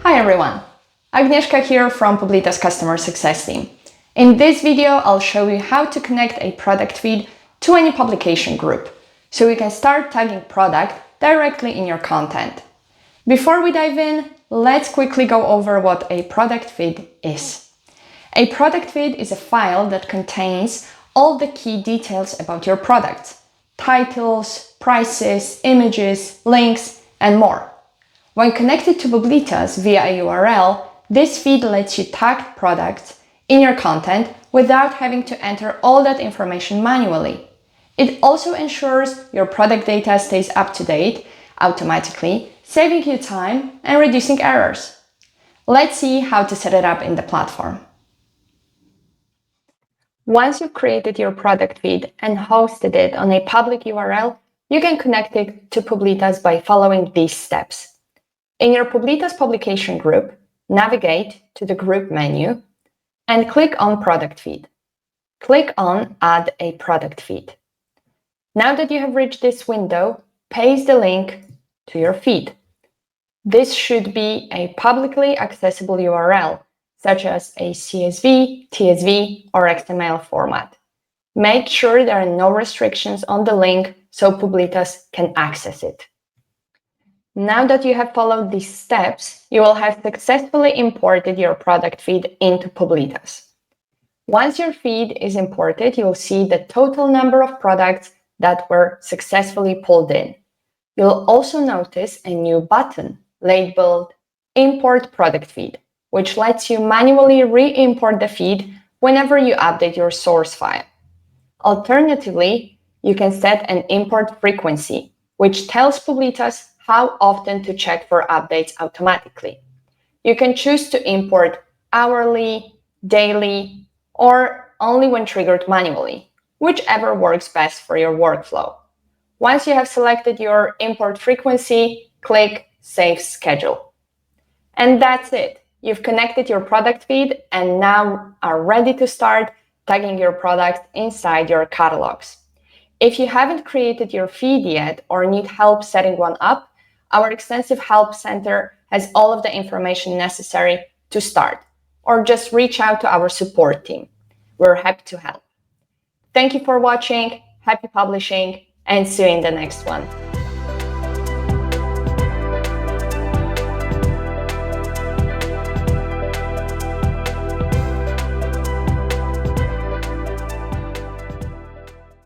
Hi everyone, Agnieszka here from Publitas Customer Success Team. In this video, I'll show you how to connect a product feed to any publication group, so you can start tagging product directly in your content. Before we dive in, let's quickly go over what a product feed is. A product feed is a file that contains all the key details about your product: titles, prices, images, links, and more. When connected to Publitas via a URL, this feed lets you tag products in your content without having to enter all that information manually. It also ensures your product data stays up to date automatically, saving you time and reducing errors. Let's see how to set it up in the platform. Once you've created your product feed and hosted it on a public URL, you can connect it to Publitas by following these steps. In your Publitas publication group, navigate to the group menu and click on Product Feed. Click on Add a Product Feed. Now that you have reached this window, paste the link to your feed. This should be a publicly accessible URL, such as a CSV, TSV, or XML format. Make sure there are no restrictions on the link so Publitas can access it. Now that you have followed these steps, you will have successfully imported your product feed into Publitas. Once your feed is imported, you will see the total number of products that were successfully pulled in. You'll also notice a new button labeled Import Product Feed, which lets you manually re-import the feed whenever you update your source file. Alternatively, you can set an import frequency, which tells Publitas how often to check for updates automatically. You can choose to import hourly, daily, or only when triggered manually, whichever works best for your workflow. Once you have selected your import frequency, click Save Schedule. And that's it. You've connected your product feed and now are ready to start tagging your products inside your catalogs. If you haven't created your feed yet or need help setting one up, our extensive help center has all of the information necessary to start, or just reach out to our support team. We're happy to help. Thank you for watching, happy publishing, and see you in the next one.